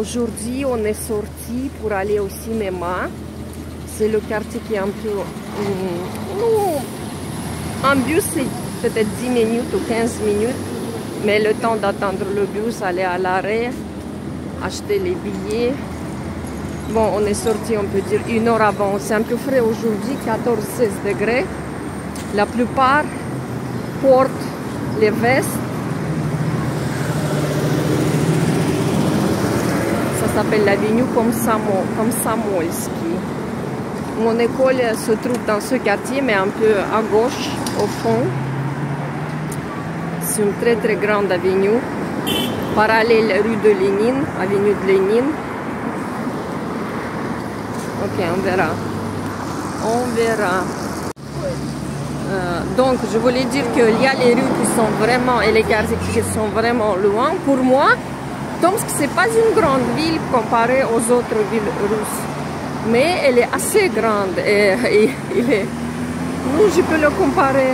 aujourd'hui, on est sorti pour aller au cinéma. C'est le quartier qui est un peu... en bus, c'est peut-être 10 minutes ou 15 minutes. Mais le temps d'attendre le bus, aller à l'arrêt, acheter les billets. Bon, on est sorti, on peut dire, 1 heure avant. C'est un peu frais aujourd'hui, 14-16 degrés. La plupart portent les vestes. Ça s'appelle l'avenue Komsomolski. Mon école se trouve dans ce quartier, mais un peu à gauche, au fond. C'est une très très grande avenue, parallèle rue de Lénine, avenue de Lénine. Ok, on verra. On verra. Donc, je voulais dire qu'il y a les rues qui sont vraiment, et les quartiers qui sont vraiment loin. Pour moi, Tomsk, c'est pas une grande ville comparée aux autres villes russes. Mais elle est assez grande et nous, je peux le comparer.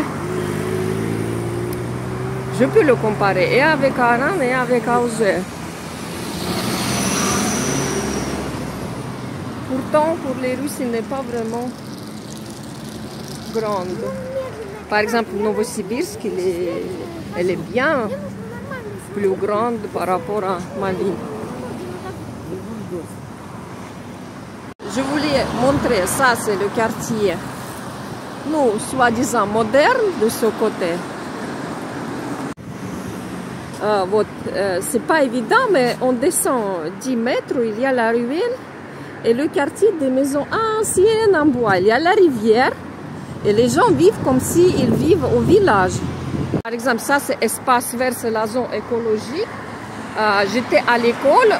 Je peux le comparer et avec Aran et avec Alger. Pourtant, pour les Russes, il n'est pas vraiment grande. Par exemple, Novosibirsk, elle est bien plus grande par rapport à ma ville. Je voulais montrer, ça c'est le quartier, nous, soi-disant moderne de ce côté. C'est pas évident, mais on descend 10 mètres, il y a la ruelle et le quartier des maisons anciennes en bois. Il y a la rivière et les gens vivent comme s'ils vivent au village. Par exemple, ça c'est espace vert, c'est la zone écologique. J'étais à l'école,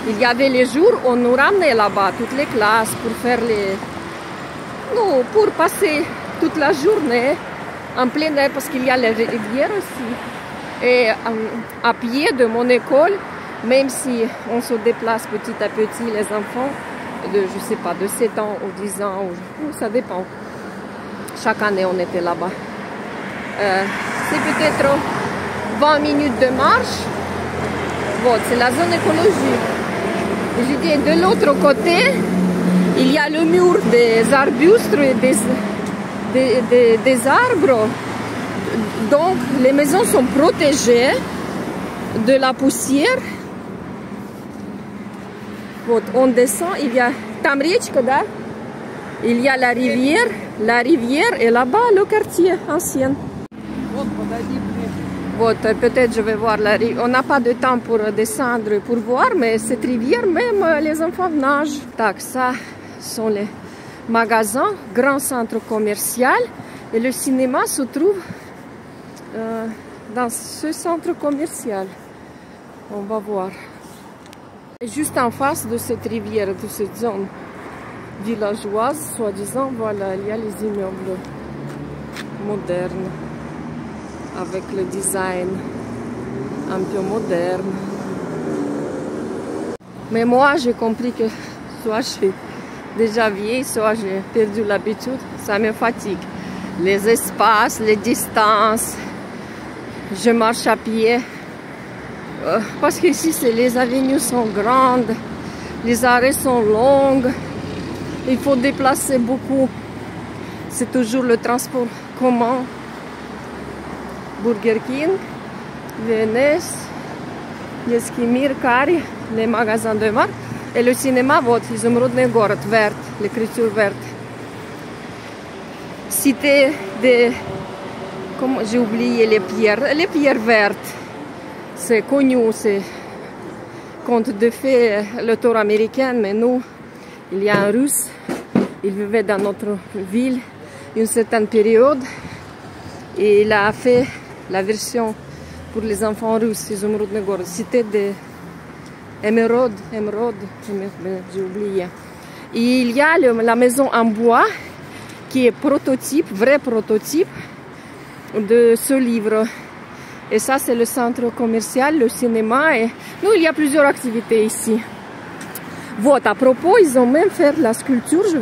il y avait les jours où on nous ramenait là-bas, toutes les classes, pour faire pour passer toute la journée en plein air, parce qu'il y a les rivières aussi. Et à pied de mon école, même si on se déplace petit à petit, les enfants de, je sais pas, de 7 ans ou 10 ans, ou ça dépend. Chaque année, on était là-bas. C'est peut-être 20 minutes de marche. Bon, c'est la zone écologique. Je dis, de l'autre côté, il y a le mur des arbustes et des arbres. Donc, les maisons sont protégées de la poussière. Вот, on descend, il y a там речка, да? Il y a la rivière et là-bas le quartier ancien. Вот, peut-être je vais voir la rivière. On n'a pas de temps pour descendre pour voir, mais cette rivière, même les enfants nagent. Так, ça sont les magasins, grand centre commercial, et le cinéma se trouve dans ce centre commercial. On va voir. Et juste en face de cette rivière, de cette zone villageoise, soi-disant, voilà, il y a les immeubles modernes, avec le design un peu moderne. Mais moi, j'ai compris que soit je suis déjà vieille, soit j'ai perdu l'habitude, ça me fatigue. Les espaces, les distances, je marche à pied. Parce qu'ici, les avenues sont grandes, les arrêts sont longs, il faut déplacer beaucoup. C'est toujours le transport commun. Burger King, Venez, Yeskimir, Kari, les magasins de marque, et le cinéma, вот, Изумрудный город, verte, l'écriture verte. Cité de, comment j'ai oublié les pierres vertes. C'est connu, c'est conte de fées, l'auteur américain, mais nous, il y a un Russe, il vivait dans notre ville une certaine période et il a fait la version pour les enfants russes, Изумрудный город, cité de Émeraude, j'ai oublié. Et il y a la maison en bois qui est prototype, vrai prototype de ce livre. Et ça, c'est le centre commercial, le cinéma. Et nous, il y a plusieurs activités ici. Вот, à propos, ils ont même fait la sculpture, je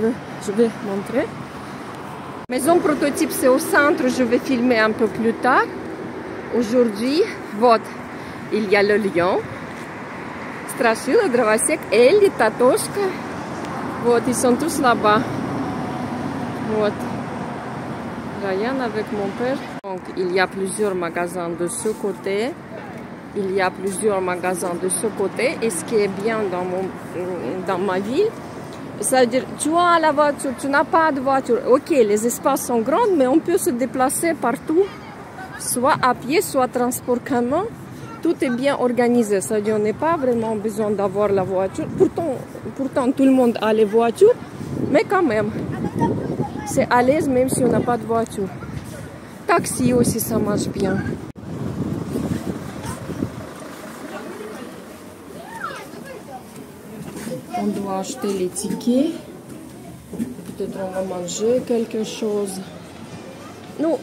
vais montrer. Maison prototype, c'est au centre, je vais filmer un peu plus tard. Aujourd'hui, вот, il y a le lion. Страшила, Дровосек, Элли, Татошка. Вот, ils sont tous là-bas. Вот. Ryan avec mon père. Donc, il y a plusieurs magasins de ce côté. Il y a plusieurs magasins de ce côté. Et ce qui est bien dans ma ville, ça veut dire, tu as la voiture, tu n'as pas de voiture. Ok, les espaces sont grands, mais on peut se déplacer partout, soit à pied, soit transport commun. Tout est bien organisé. Ça veut dire, on n'a pas vraiment besoin d'avoir la voiture. Pourtant, tout le monde a les voitures, mais quand même, c'est à l'aise même si on n'a pas de voiture. Taxi aussi, ça marche bien. On doit acheter les tickets. Peut-être on va manger quelque chose. Non,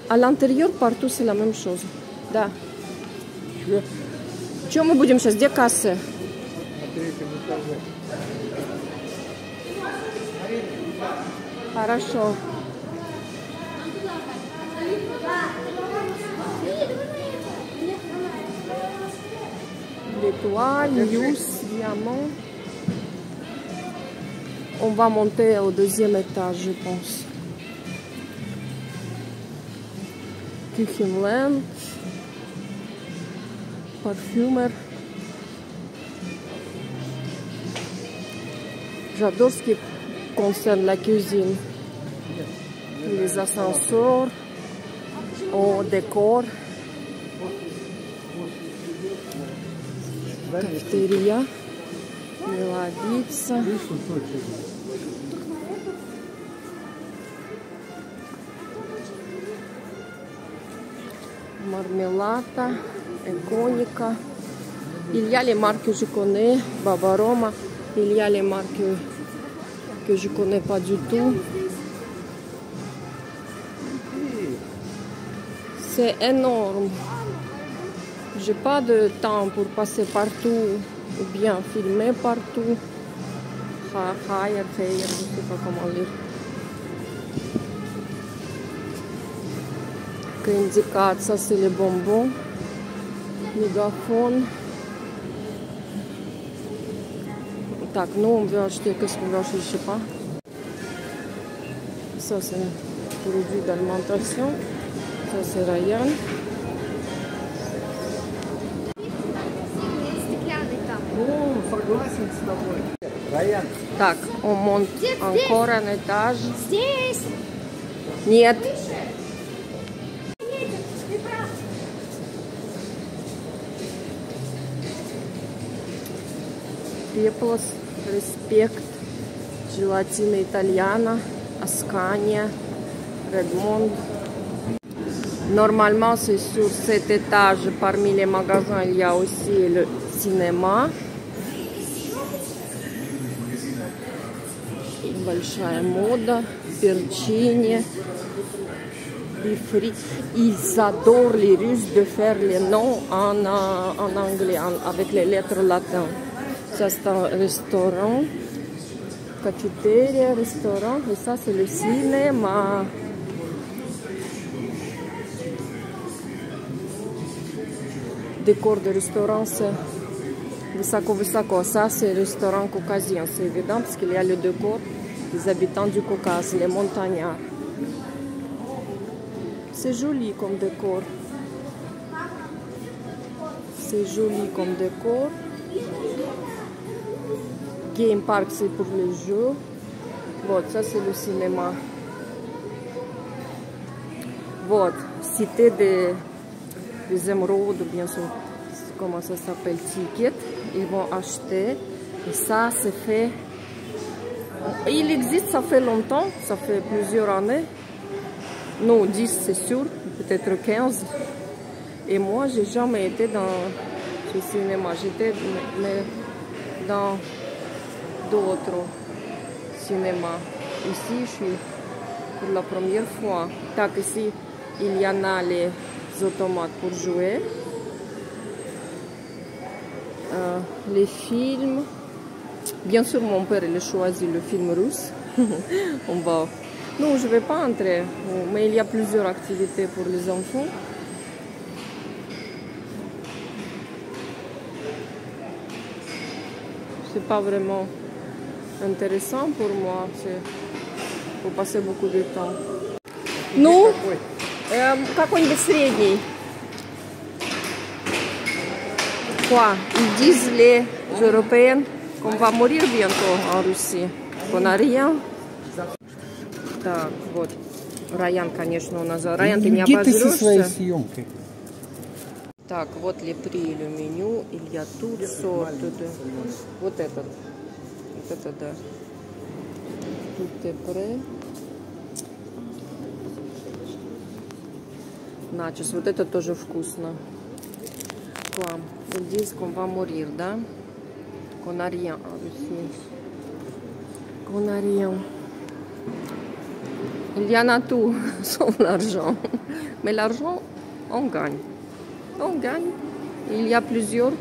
à l'intérieur, partout, c'est la même chose. Да. Что мы будем сейчас? Где кассы? Хорошо. L'étoile, News, diamant. On va monter au deuxième étage, je pense. Küchenland. Parfumer. J'adore ce qui concerne la cuisine. Les ascenseurs, au décor. Cafétéria. Мелодица. Marmelata, Econica. Il y a les marques que je connais, Babaroma. Il y a les marques que je connais pas du tout. C'est énorme. J'ai pas de temps pour passer partout ou bien filmer partout. Je sais pas comment lire. Indicat, ça c'est les bonbons. Mégaphone. Так, nous on veut acheter, qu'est-ce qu'on veut acheter, je sais pas. Ça c'est un produit d'alimentation. Ça c'est Ryan. Так, on monte encore un étage. Нет. Peplos, Respect, Gelatina Italiana, Ascania, Redmond. Normalement, c'est sur cet étage, parmi les magasins, il y a aussi le cinéma. Большая мода, Perchini, les frites. Ils adorent les Russes de faire les noms en anglais, avec les lettres latines. Ça c'est un restaurant, cafétéria, restaurant, et ça c'est le cinéma. Décor de restaurant, c'est Высоко-высоко. Ça c'est restaurant caucasien, c'est évident parce qu'il y a le décor des habitants du Caucase, les montagnards. C'est joli comme décor. C'est joli comme décor. Game Park, c'est pour les jeux. Вот, ça c'est le cinéma. Вот, cité des émeraudes, bien sûr. Comment ça s'appelle? Ticket. Ils vont acheter. Et ça, c'est fait. Il existe, ça fait longtemps. Ça fait plusieurs années. Non, 10, c'est sûr. Peut-être 15. Et moi, j'ai jamais été dans ce cinéma. J'étais dans d'autres cinémas. Ici, je suis pour la première fois. Так, ici, il y en a les automates pour jouer. Les films. Bien sûr, mon père il a choisi le film russe. On va. Non, je ne vais pas entrer. Mais il y a plusieurs activités pour les enfants. c'est pas vraiment intéressant pour moi. Faut passer beaucoup de temps. Ну, какой-нибудь средний. Quoi? Ils disent les Européens qu'on va mourir bientôt en Russie. Qu'on n'a rien. Так, вот. Райан, конечно, у нас. Райан, ты не обожрешься? Так, вот les prix, le menu. Il y a toutes sortes de... Вот этот. Вот это, да. Tout est prêt. Начос. Вот это тоже вкусно. Quoi? Ils disent qu'on va mourir, да? Qu'on n'a rien en Russie. Qu'on n'a rien. Il y en a tout, sauf l'argent. Mais l'argent, on gagne. On gagne. Il y a plusieurs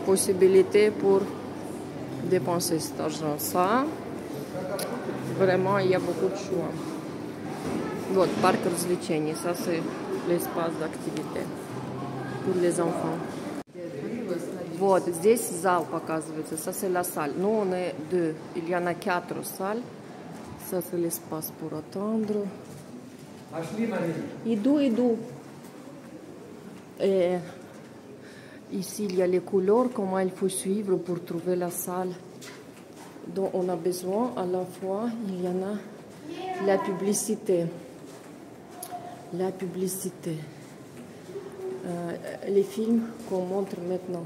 possibilités pour dépenser cet argent. Ça, vraiment, il y a beaucoup de choix. Вот, парк развлечений. Ça, c'est l'espace d'activité pour les enfants. Вот, здесь зал показывается. Ça, c'est la salle. Nous, on est deux. Il y en a 4 salles. Ça, c'est l'espace pour attendre. Иду. Et ici, il y a les couleurs, comment il faut suivre pour trouver la salle dont on a besoin. À la fois, il y en a la publicité. La publicité. Les films qu'on montre maintenant.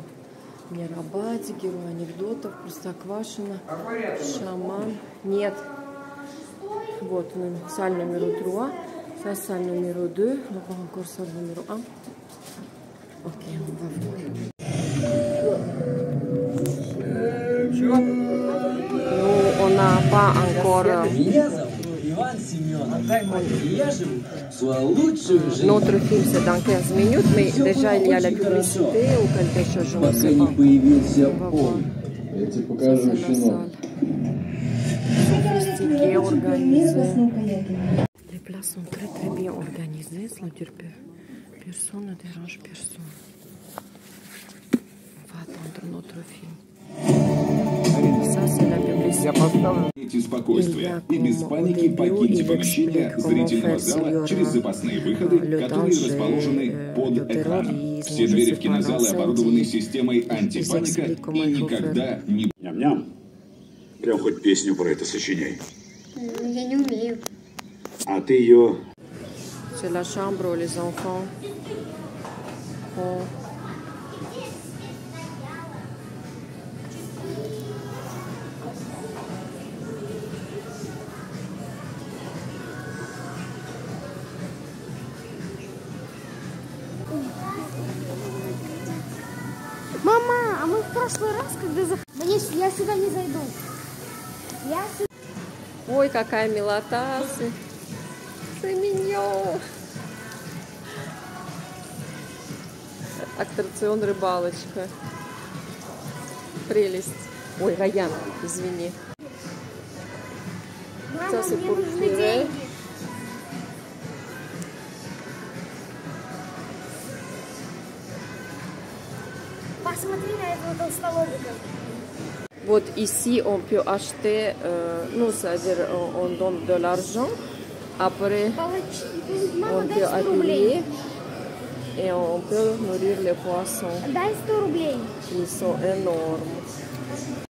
Мирабати, герой анекдотов, Простоквашино, Шаман. Нет. Вот, salle numéro 3. Ça, salle numéro 2. Donc, encore salle numéro 1. Ok, on va voir. Nous, on n'a pas encore... Notre film, c'est dans 15 minutes, mais déjà, il y a la publicité ou quelque chose, je ne sais pas. On va voir. Ça, c'est la salle. Sophistiquée, organisée. Les places sont très très bien organisées, cela veut dire que personne ne dérange personne. On va attendre notre film. Ça, c'est la publicité. Спокойствие и без паники покиньте помещение зрительного зала через запасные выходы, которые расположены под экраном. Все двери в кинозале оборудованы системой антипаника и никогда не... Ням-ням. Прям хоть песню про это сочиняй. Я не умею. А ты ее... C'est la chambre où les enfants ont... Мама, а мы в прошлый раз, когда заходили... Я сюда не зайду. Ой, какая милота! C'est mignon! Аттракцион рыбалочка. Прелесть. Ой, Раян, извини. Мама, мне нужны деньги. Посмотри на этого толстолобика. Вот ici, on peut acheter, nous, c'est-à-dire, on donne de l'argent. Après, on peut habiller et on peut nourrir les poissons. Дай 100 рублей. Ils sont énormes.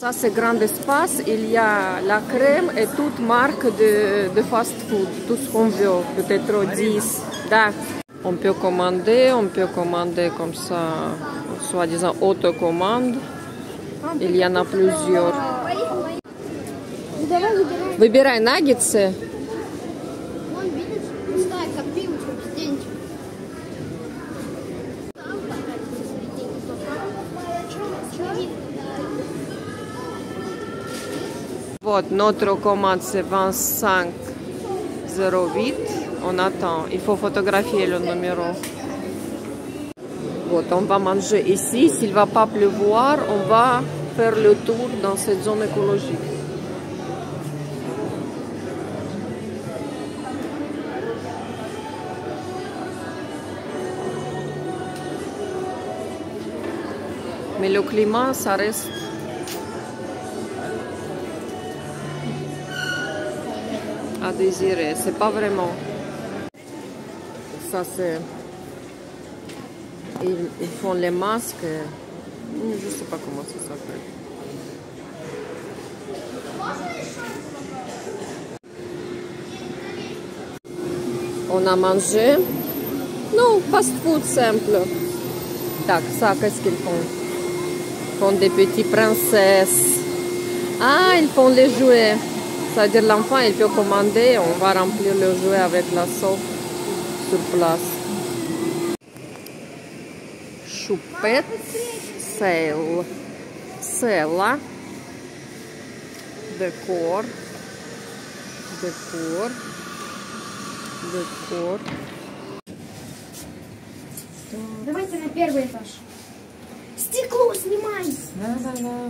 Ça, c'est grand espace. Il y a la crème et toute marque de fast-food. Tout ce qu'on veut. Peut-être 10. Da. On peut commander comme ça, soi-disant autocommande. Il y en a plusieurs. Давай выбираем. Выбирай наггетсы. Вон, видишь, пустая копилочка, птенчик. Вот, notre commande c'est 25,08. On attend. Il faut photographier le numéro. Вот, on va manger ici. S'il ne va pas pleuvoir, on va faire le tour dans cette zone écologique. Mais le climat, ça reste désirer. C'est pas vraiment. Ça, c'est. Ils font les masques. Je sais pas comment ça s'appelle. On a mangé. Non, fast food simple. Tac, ça, qu'est-ce qu'ils font? Ils font des petites princesses. Ah, ils font les jouets. C'est-à-dire l'enfant, il peut commander. On va remplir le jouet avec la sauce sur place. Choupette, sel, sela, décor, décor, décor. Давайте на первый этаж. Стекло снимай. Да,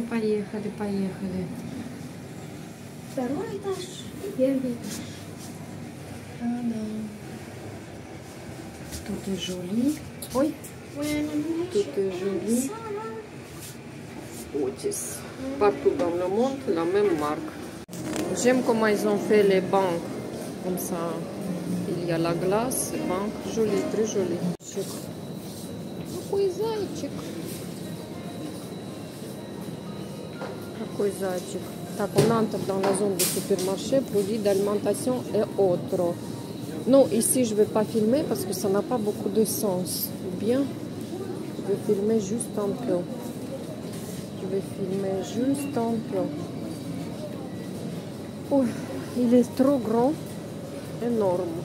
поехали, поехали. Второй этаж и первый этаж. Да. Tout est joli. Ой, tout est joli. Otis. Partout dans le monde, la même marque. J'aime comment ils ont fait les bancs. Comme ça, il y a la glace, banque. Joli, très joli. Какой зайчик. Какой зайчик. Так, on entre dans la zone de supermarché, produits d'alimentation et autres. Non, ici je ne vais pas filmer parce que ça n'a pas beaucoup de sens. Bien, je vais filmer juste un peu. Je vais filmer juste un peu. Oh, il est trop grand. Énorme.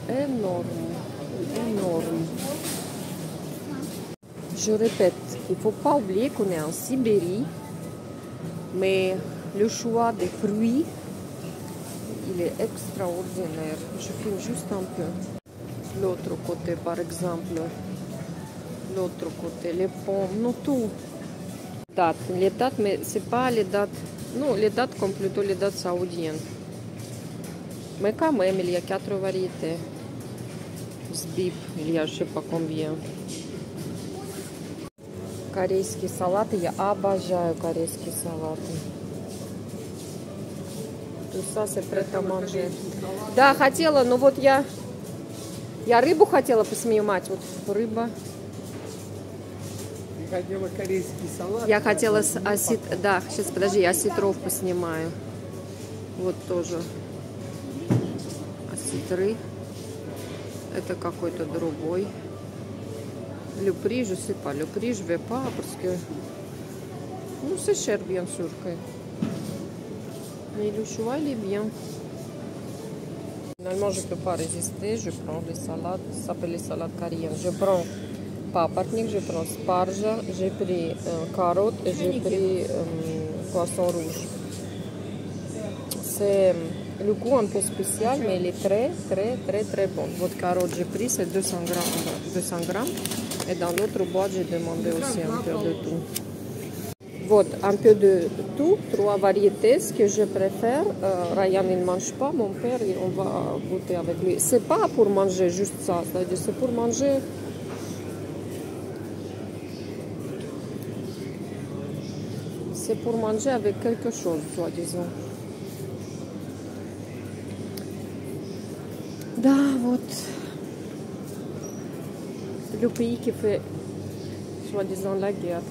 Énorme. Énorme. Je répète, il ne faut pas oublier qu'on est en Sibérie. Mais le choix des fruits, il est extraordinaire. Je filme juste un peu. L'autre côté, par exemple. L'autre côté, les pommes, non tout. Les dates, mais c'est pas les dates. Non, les dates comme plutôt les dates saoudiennes. Mais quand même, il y a 4 variétés. Sbib, il y a je sais pas combien. Корейские салаты. Я обожаю корейские салаты. Tout ça, c'est prêt à manger. Да, хотела, но вот я рыбу хотела поснимать. Вот рыба. Ты хотела корейский салат? Я хотела да, сейчас, подожди, я осетров поснимаю. Вот тоже. Осетры. Это какой-то другой. Le prix, je sais pas. Le prix, je vais pas parce que c'est cher, bien sûr. Mais le choix, il est bien. Finalement, je peux pas résister. Je prends les salades. Ça s'appelle les salades coréennes. Je prends paparnik, je prends sparge, j'ai pris carotte et j'ai pris poisson rouge. C'est le goût un peu spécial, mais il est très bon. Votre carotte, j'ai pris, c'est 200 grammes. Et dans l'autre boîte, j'ai demandé aussi un peu de tout. Вот, un peu de tout, 3 variétés. Ce que je préfère, Ryan il ne mange pas, mon père, on va goûter avec lui. C'est pas pour manger juste ça, c'est-à-dire c'est pour manger. C'est pour manger avec quelque chose, soi-disant. Да, вот. Le pays qui fait, soi-disant, la guerre.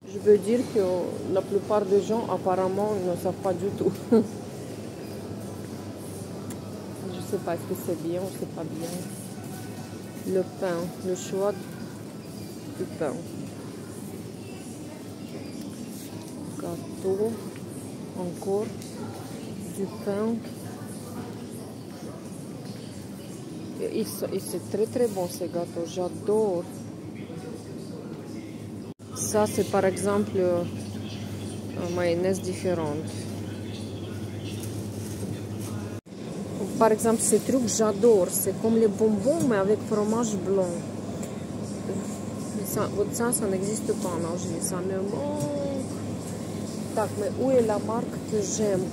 Je veux dire que la plupart des gens, apparemment, ne savent pas du tout. Je ne sais pas, est-ce que c'est bien ou c'est pas bien. Le pain, le choix du pain. Gâteau, encore du pain. Et c'est très bon ces gâteaux, j'adore. Ça c'est par exemple une mayonnaise différente. Par exemple ce truc j'adore, c'est comme les bonbons mais avec fromage blanc. Ça n'existe pas en Algérie, ça me manque. Так, mais où est la marque que j'aime?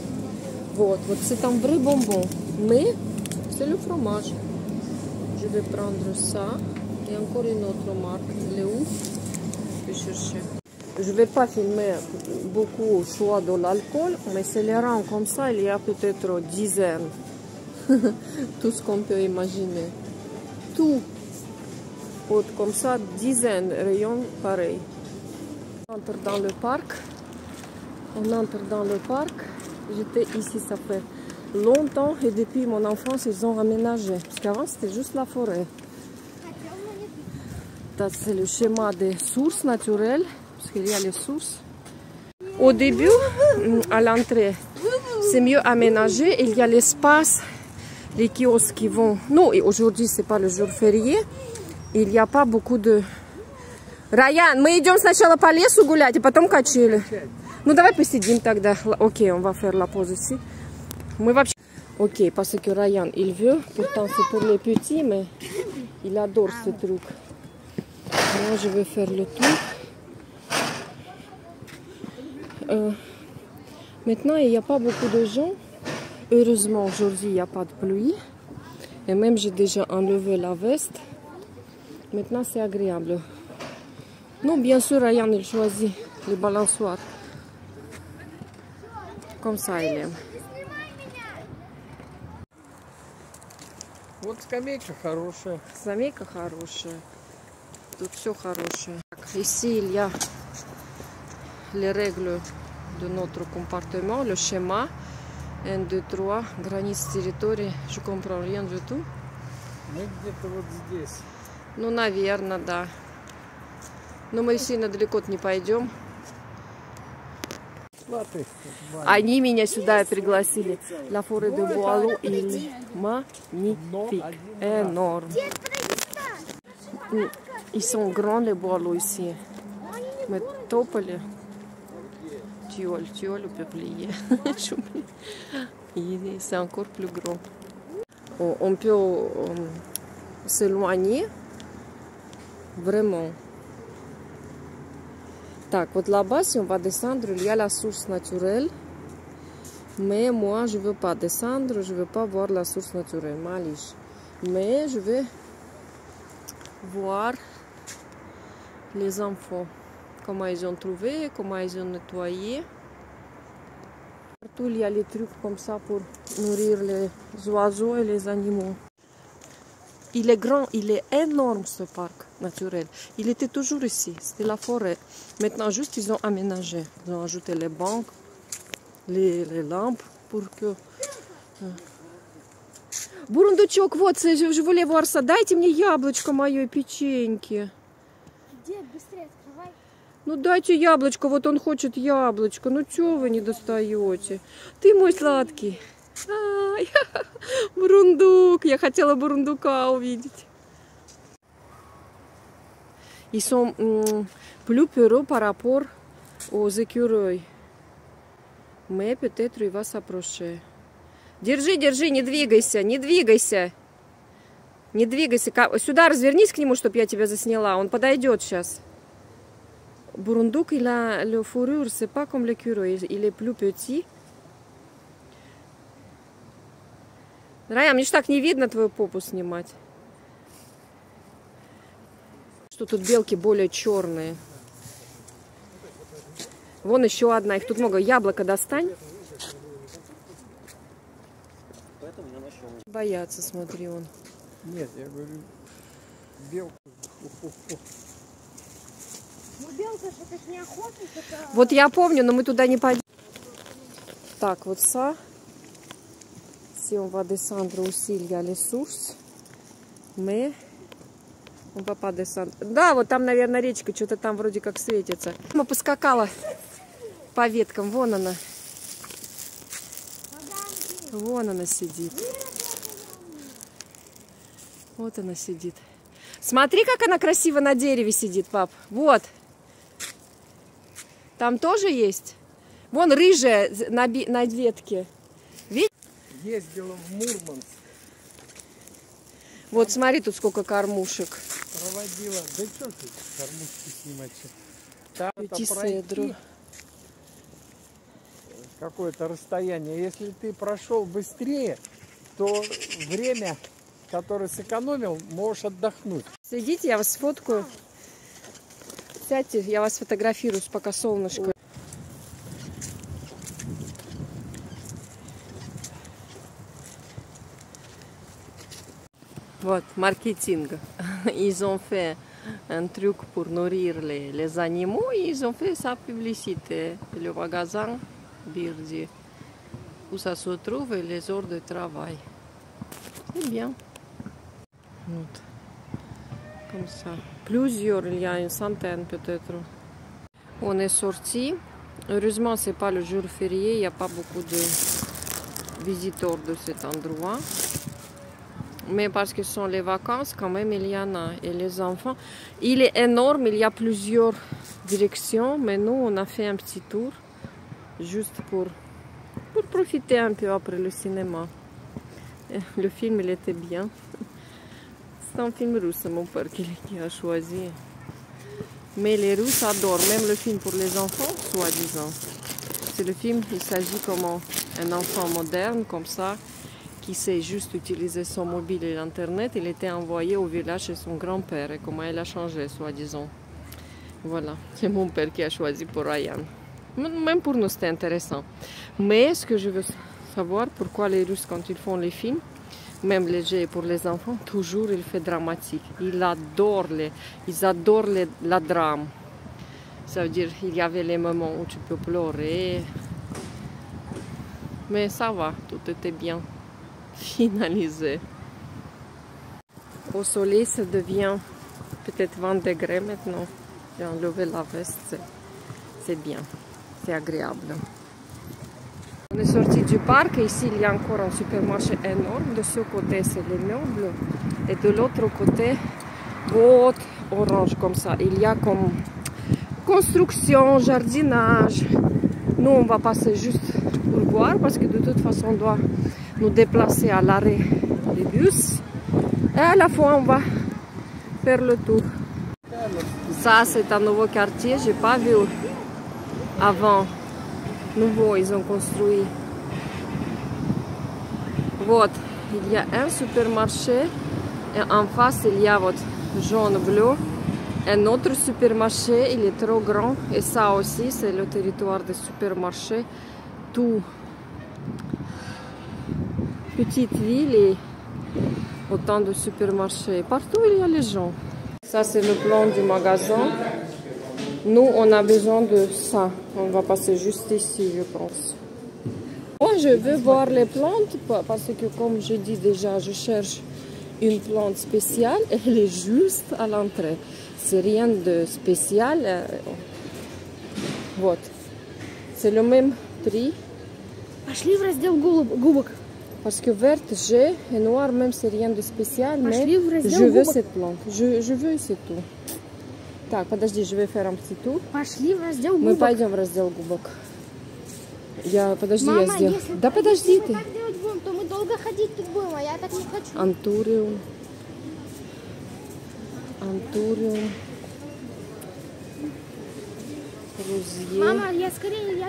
Вот, c'est un vrai bonbon, mais c'est le fromage. Je vais prendre ça et encore une autre marque. Elle est où? Je vais chercher. Je vais pas filmer beaucoup choix de l'alcool, mais c'est les rangs comme ça, il y a peut-être dizaines. Tout ce qu'on peut imaginer. Tout. Вот comme ça, dizaines de rayons pareils. On entre dans le parc. On entre dans le parc. J'étais ici, ça fait longtemps, et depuis mon enfance, ils ont aménagé. Parce qu'avant, c'était juste la forêt. C'est le schéma des sources naturelles, parce qu'il y a les sources. Au début, à l'entrée, c'est mieux aménagé. Il y a l'espace, les kiosques qui vont... Non, et aujourd'hui, c'est pas le jour férié. Il n'y a pas beaucoup de... Раян, мы идем сначала по лесу гулять, а потом качели. Ну, давай посидим тогда. Окей, on va faire la pause ici. Мы вообще... Ok, parce que Ryan, il veut. Pourtant, c'est pour les petits, mais il adore ce truc. Moi, je vais faire le tour. Maintenant, il n'y a pas beaucoup de gens. Heureusement, aujourd'hui, il n'y a pas de pluie. Et même, j'ai déjà enlevé la veste. Maintenant, c'est agréable. Non, bien sûr, Ryan, il choisit les balançoires. Comme ça, il aime. Вот скамейка хорошая. Скамейка хорошая. Тут все хорошее. Ici, il y a les règles de notre comportement, le schéma. 1, 2, 3, границы территории. Je comprends rien du tout. Мы где-то вот здесь. Ну, наверное, да. Но мы сильно далеко не пойдем. Смотри. Они меня сюда пригласили. La forêt de Boileau, il est magnifique. Énorme. Ils sont grands, les boileaux ici. Мы топали. Тиоль, у пeuplier. C'est encore plus grand. On peut s'éloigner. Vraiment. Так, вот là-bas, si on va descendre, il y a la source naturelle. Mais moi, je ne veux pas descendre, je ne veux pas voir la source naturelle, malish. Mais je vais voir les enfants. Comment ils ont trouvé, comment ils ont nettoyé. Partout, il y a les trucs comme ça pour nourrir les oiseaux et les animaux. Il est grand, il est énorme ce parc naturel. Il était toujours ici, c'était la forêt. Maintenant, juste, ils ont aménagé. Ils ont ajouté les bancs, les lampes pour que... Бурундучок, вот, je voulais voir ça. Дайте мне яблочко мое и печеньки. Где? Быстрее открывай. Ну дайте яблочко, вот он хочет яблочко. Ну чего вы не достаете? Ты мой сладкий. Ай, бурундук. Я хотела бурундука увидеть. Ils sont plus peureux par rapport aux écureuils. Mais peut-être il va s'approcher. Держи, держи, не двигайся, не двигайся. Не двигайся. Сюда развернись к нему, чтобы я тебя засняла. Он подойдет сейчас. Бурундук, il a le fourrure, c'est pas comme l'écureuil. Il est plus petit. Рая, мне ж так не видно твою попу снимать. Что тут белки более черные. Вон еще одна. Их тут много. Яблоко достань. Боятся, смотри, он. Нет, я говорю, белка. Ну, белка же это не охотник, это... Вот я помню, но мы туда не пойдем. Так, вот ça. Si on va descendre aussi, il y a les sources. Mais on va pas descendre. Да, вот там, наверное, речка. Что-то там вроде как светится. Мама поскакала по веткам. Вон она. Вон она сидит. Вот она сидит. Смотри, как она красиво на дереве сидит, пап. Вот. Там тоже есть. Вон рыжая на ветке. Видишь? Ездила в Мурманск. Вот смотри, тут сколько кормушек. Проводила. Да что ты кормушки снимать? Там Эти пройти седру. какое-то расстояние. Если ты прошел быстрее, то время, которое сэкономил, можешь отдохнуть. Сидите, я вас сфоткаю. Сядьте, я вас сфотографирую, пока солнышко. Вот, маркетинг. Ils ont fait un truc pour nourrir les animaux et ils ont fait sa publicité. Le magasin Birdie, où ça se trouve et les heures de travail. C'est bien. Вот. Comme ça. Plusieurs, il y a une centaine peut-être. On est sorti. Heureusement, c'est pas le jour férié, il n'y a pas beaucoup de visiteurs de cet endroit. Mais parce que ce sont les vacances, quand même, il y en a. Et les enfants, il est énorme, il y a plusieurs directions. Mais nous, on a fait un petit tour, juste pour profiter un peu après le cinéma. Et le film, il était bien. C'est un film russe, mon père qui a choisi. Mais les Russes adorent, même le film pour les enfants, soi-disant. C'est le film, il s'agit comme un enfant moderne, comme ça, qui sait juste utiliser son mobile et l'internet. Il était envoyé au village chez son grand-père et comment il a changé, soi-disant. Voilà, c'est mon père qui a choisi pour Ryan. Même pour nous, c'était intéressant. Mais ce que je veux savoir, pourquoi les Russes, quand ils font les films, même léger pour les enfants, toujours il fait dramatique. Ils adorent la drame. Ça veut dire qu'il y avait les moments où tu peux pleurer. Mais ça va, tout était bien finalisé. Au soleil, ça devient peut-être 20 degrés maintenant. J'ai enlevé la veste, c'est bien, c'est agréable. On est sorti du parc et ici il y a encore un supermarché énorme. De ce côté c'est les meubles et de l'autre côté, вот, orange comme ça. Il y a comme construction, jardinage. Nous on va passer juste pour voir parce que de toute façon on doit nous déplacer à l'arrêt des bus. Et à la fois on va faire le tour. Ça c'est un nouveau quartier, j'ai pas vu avant. Nouveau, ils ont construit. Вот, il y a un supermarché et en face il y a votre jaune-bleu. Un autre supermarché, il est trop grand et ça aussi c'est le territoire des supermarchés. Tout petite ville et autant de supermarchés. Partout il y a les gens. Ça c'est le plan du magasin. Nous, on a besoin de ça. On va passer juste ici, je pense. Moi, je veux voir les plantes parce que, comme je dis déjà, je cherche une plante spéciale. Elle est juste à l'entrée. C'est rien de spécial. Вот. C'est le même prix. Пошли в раздел губок. Parce que verte, j'ai et noir, même c'est rien de spécial. Mais je veux cette plante. Je veux, c'est tout. Так, подожди, je vais faire un petit tour. Пошли в раздел губок. Мы пойдем в раздел губок. Подожди, Мама, я сделаю. если Да подожди ты. так делать будем, то мы долго ходить тут будем, а я так не хочу. Антуриум. Розье. Мама, я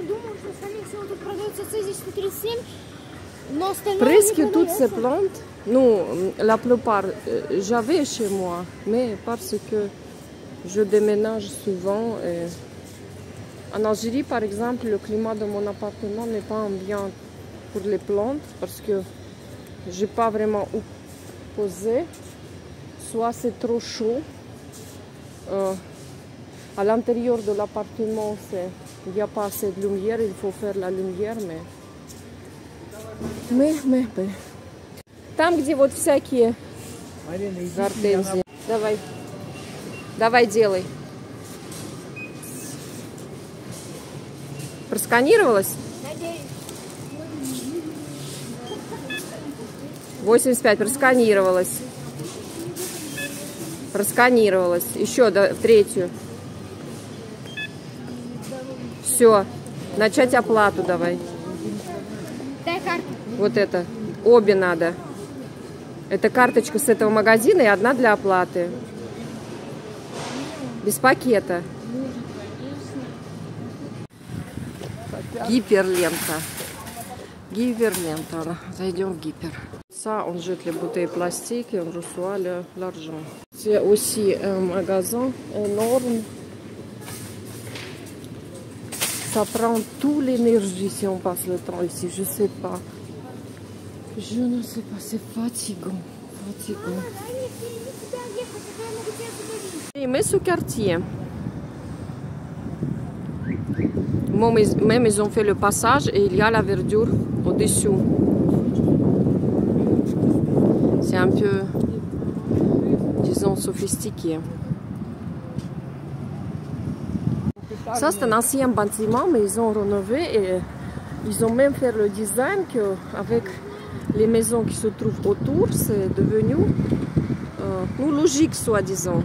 думаю, что скорее всего тут продается Цезий 137, но остальное Presque не toutes ces продается. plantes, nous, la plupart, j'avais chez moi, mais parce que je déménage souvent. En Algérie, par exemple, le climat de mon appartement n'est pas ambiant pour les plantes parce que je n'ai pas vraiment où poser. Soit c'est trop chaud. À l'intérieur de l'appartement, il n'y a pas assez de lumière, il faut faire la lumière, mais. Там, где вот всякие гортензии. Давай, делай. Просканировалась? 85, просканировалась. Еще третью. Все. Начать оплату давай. Дай карту. Вот это. Обе надо. Это карточка с этого магазина и одна для оплаты. Без пакета. Гиперлента. Зайдем в гипер. Ça, on jette les bouteilles plastiques et on reçoit l'argent. C'est aussi un magasin énorme Ça prend toute l'énergie si on passe le temps ici, je sais pas. Je ne sais pas, c'est fatigant. Fatigant. Mais ce quartier. Même ils ont fait le passage et il y a la verdure au-dessous. C'est un peu, disons, sophistiqué. Ça, c'est un ancien bâtiment, mais ils ont rénové et ils ont même fait le design qu'avec les maisons qui se trouvent autour, c'est devenu logique, soi-disant.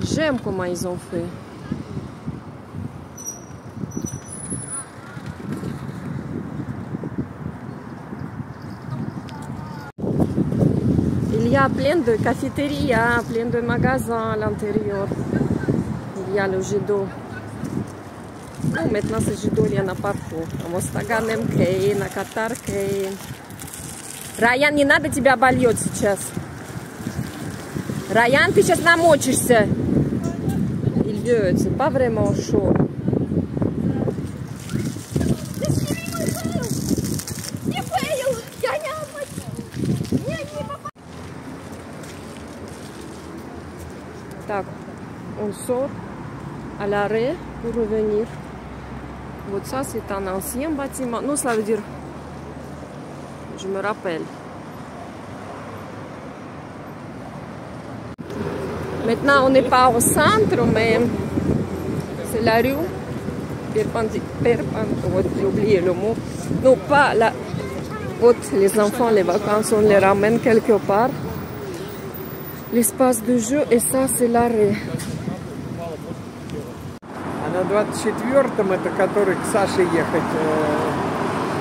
J'aime comment ils ont fait. Il y a plein de cafétérias, plein de magasins à l'intérieur. Il y a le jet d'eau. Ну, maintenant, ce jet d'eau, il y en a partout. На Мостаганем Кейн, на Катар Кейн. Раян, не надо, тебя обольет сейчас. Ryan, ты сейчас намочишься. Il veut, c'est pas vraiment chaud. Так, on sort à l'arrêt pour revenir. Вот ça, c'est un ancien bâtiment. Non, ça veut dire, je me rappelle. Maintenant, on n'est pas au centre, mais c'est la rue perpendiculaire. J'ai oublié le mot. Non, pas la haute. Les enfants, les vacances, on les ramène quelque part. L'espace de jeu, et ça, c'est l'arrêt. А на 24-м, это который к Саше ехать.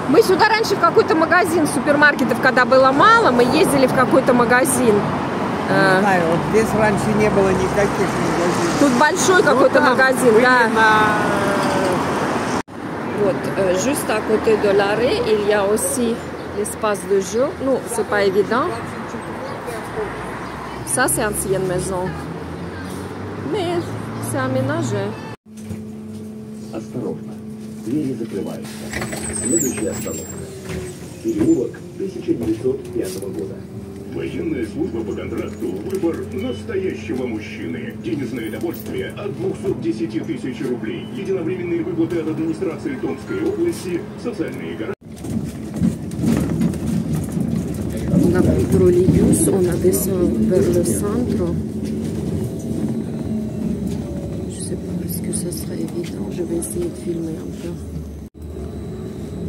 Мы сюда раньше в какой-то магазин, супермаркетов, когда было мало, мы ездили в какой-то магазин. Не знаю, вот здесь раньше не было никаких магазинов. Тут большой какой-то магазин, да. На... Вот, juste à côté de l'arrêt, il y a aussi l'espace de jeu. Non, c'est pas évident. Ça, c'est ancienne maison. Mais c'est aménagé. Осторожно, двери закрываются. Следующая остановка. Переулок 1905 года. Военная служба по контракту – выбор настоящего мужчины. Денежное довольствие от 210 тысяч рублей. Единовременные выплаты от администрации Томской области. Социальные гарантии. On a pris trolleybus, on a descendu vers le centre. Je sais pas, est-ce que ça serait évident? Je vais essayer de filmer un peu.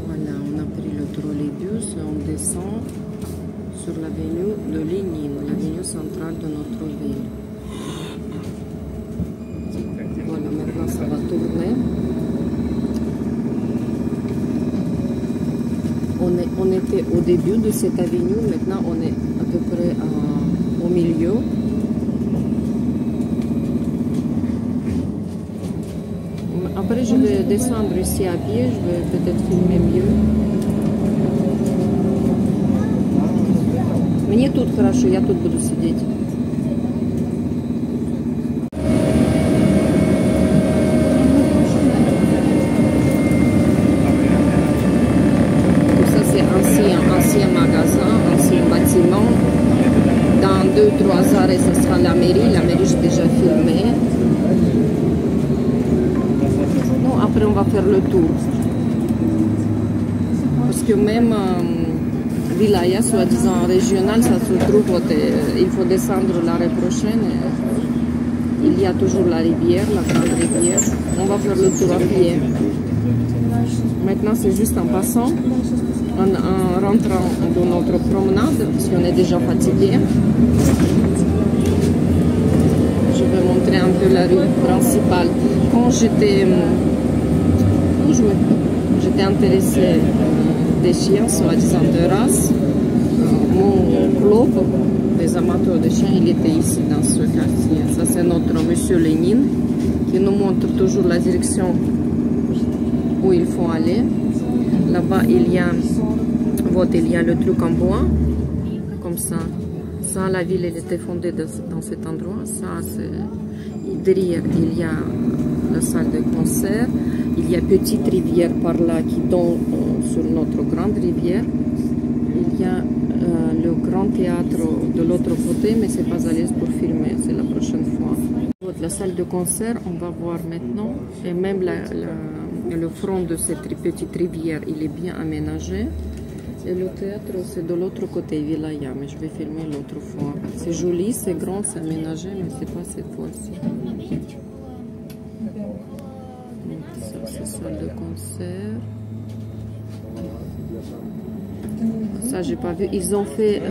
Voilà, on a pris le trolleybus et on descend sur l'avenue de Lénine, l'avenue centrale de notre ville. Voilà, maintenant ça va tourner. On était au début de cette avenue, maintenant on est à peu près au milieu. Après je vais descendre ici à pied, je vais peut-être filmer mieux. Мне тут хорошо, я тут буду сидеть. Ça c'est ancien magasin, ancien bâtiment. Dans 2-3 arrêts, ça sera la mairie. La mairie, j'ai déjà filmé. Non, après on va faire le tour. Parce que même Vilaya, soi-disant régional, ça se trouve, il faut descendre l'arrêt prochaine. Il y a toujours la rivière, la grande rivière. On va faire le tour à pied. Maintenant, c'est juste en passant, en rentrant dans notre promenade, parce qu'on est déjà fatigué. Je vais montrer un peu la rue principale. Quand j'étais intéressée des chiens, soi-disant de race, mon club des amateurs de chiens, il était ici dans ce quartier. Ça c'est notre monsieur Lénine qui nous montre toujours la direction où il faut aller. Là-bas il y a le truc en bois, comme ça. Ça, la ville elle était fondée dans cet endroit. Ça c'est derrière, il y a la salle de concert. Il y a une petite rivière par là qui donne sur notre grande rivière. Il y a le grand théâtre de l'autre côté, mais c'est pas à l'aise pour filmer, c'est la prochaine fois. La salle de concert, on va voir maintenant, et même le front de cette petite rivière, il est bien aménagé. Et le théâtre, c'est de l'autre côté, Vilaya, mais je vais filmer l'autre fois. C'est joli, c'est grand, c'est aménagé, mais c'est pas cette fois-ci. Ça, c'est salle de concert. Ça, j'ai pas vu. Ils ont fait,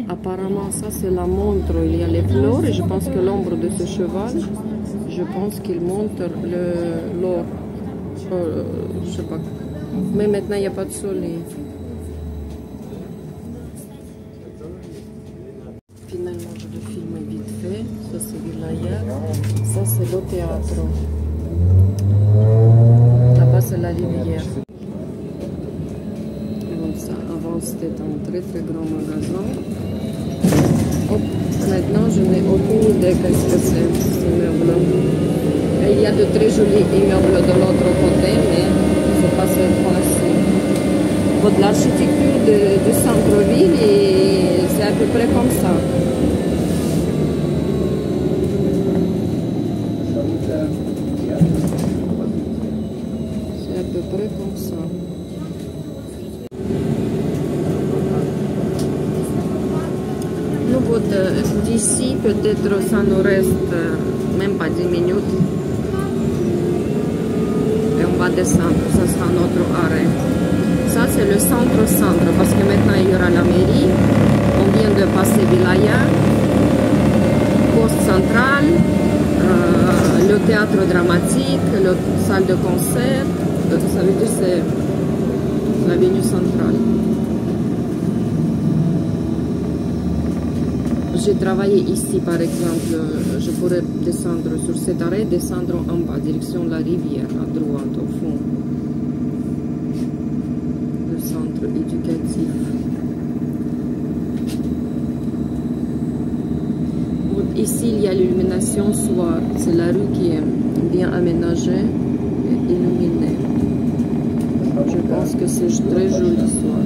apparemment, ça c'est la montre, il y a les fleurs, et je pense que l'ombre de ce cheval, je pense qu'il montre l'or. Je sais pas. Mais maintenant, il n'y a pas de soleil. Finalement, je vais filmer vite fait. Ça, c'est Vilaya. Ça, c'est le théâtre. Là-bas, c'est la rivière. Ça, avant, c'était un très très grand magasin. Hop, maintenant, je n'ai aucune idée qu'est-ce que c'est, ce meuble. Et il y a de très jolis immeubles de l'autre côté, mais c'est pas cette fois-ci. De l'architecture du centre-ville, c'est à peu près comme ça. C'est à peu près comme ça. D'ici, peut-être ça nous reste même pas 10 minutes. Et on va descendre, ça sera notre arrêt. Ça, c'est le centre-centre, parce que maintenant il y aura la mairie. On vient de passer Vilaya, poste central, le théâtre dramatique, la salle de concert. Ça veut dire que c'est l'avenue centrale. J'ai travaillé ici, par exemple, je pourrais descendre sur cet arrêt, descendre en bas, direction la rivière, à droite, au fond. Le centre éducatif. Ici, il y a l'illumination soir. C'est la rue qui est bien aménagée et illuminée. Je pense que c'est très joli soir.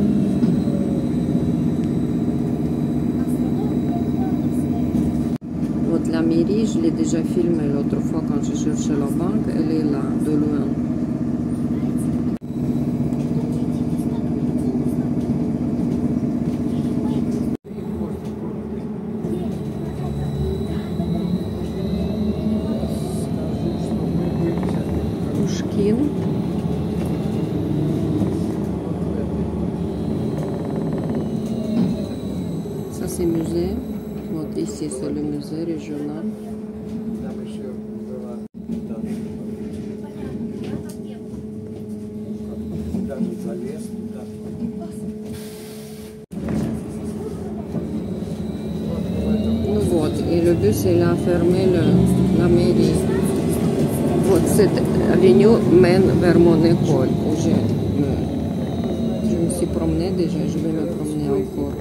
La mairie, je l'ai déjà filmé l'autre fois quand je cherchais la banque, elle est là, de loin. Pushkin. Ça c'est musée. Ici, c'est le musée régional. Вот, et le bus, il a fermé la mairie. Вот, cette avenue mène vers mon école où je me suis promenée déjà, je vais me promener encore.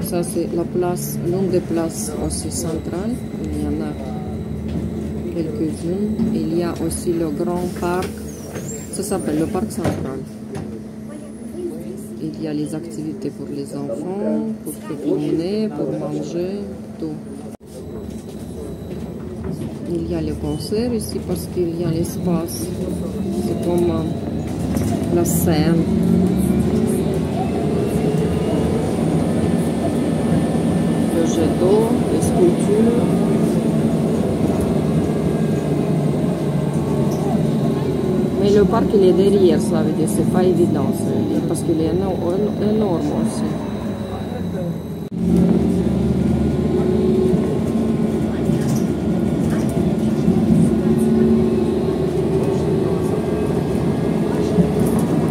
Ça, c'est la place, l'une des places aussi centrales. Il y en a quelques-unes. Il y a aussi le grand parc. Ça s'appelle le parc central. Il y a les activités pour les enfants, pour se promener, pour manger, tout. Il y a les concerts ici parce qu'il y a l'espace. C'est comme la scène. Jet d'eau, les sculptures. Mais le parc il est derrière, ça veut dire c'est pas évident, parce qu'il est énorme aussi.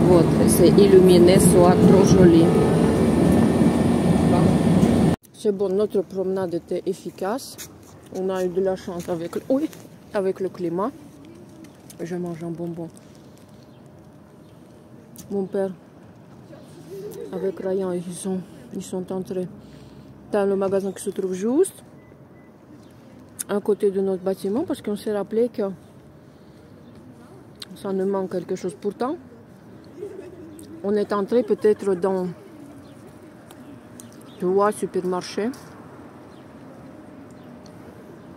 Вот, c'est illuminé, soit trop joli. C'est bon, notre promenade était efficace. On a eu de la chance avec le climat. Je mange un bonbon. Mon père, avec Ryan, ils sont entrés dans le magasin qui se trouve juste à côté de notre bâtiment parce qu'on s'est rappelé que Ça nous manque quelque chose. Pourtant, on est entré peut-être dans 3 supermarchés.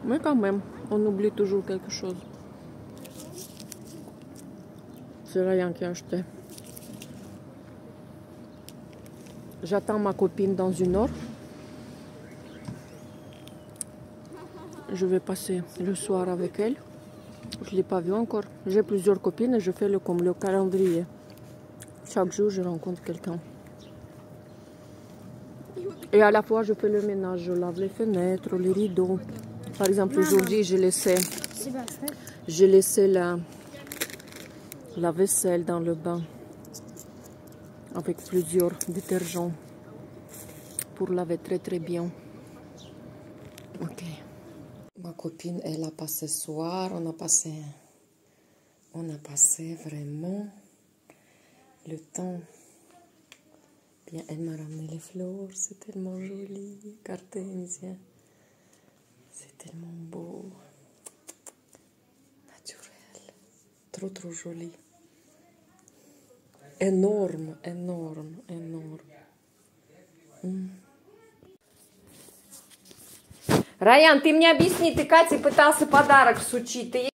Mais quand même, on oublie toujours quelque chose. C'est rien qui a acheté. J'attends ma copine dans 1 heure. Je vais passer le soir avec elle. Je ne l'ai pas vue encore. J'ai plusieurs copines et je fais comme le calendrier. Chaque jour, je rencontre quelqu'un. Et à la fois, je fais le ménage. Je lave les fenêtres, les rideaux. Par exemple, aujourd'hui, j'ai laissé la vaisselle dans le bain avec plusieurs détergents pour laver très très bien. Ok. Ma copine, elle a passé ce soir. On a passé vraiment le temps. Bien, elle m'a ramené les fleurs. C'est tellement joli. Cartésia. C'est tellement beau. Naturel. Trop, trop joli. Énorme, énorme, énorme. Раян, ты мне объясни, ты Кате пытался подарок всучить. Ты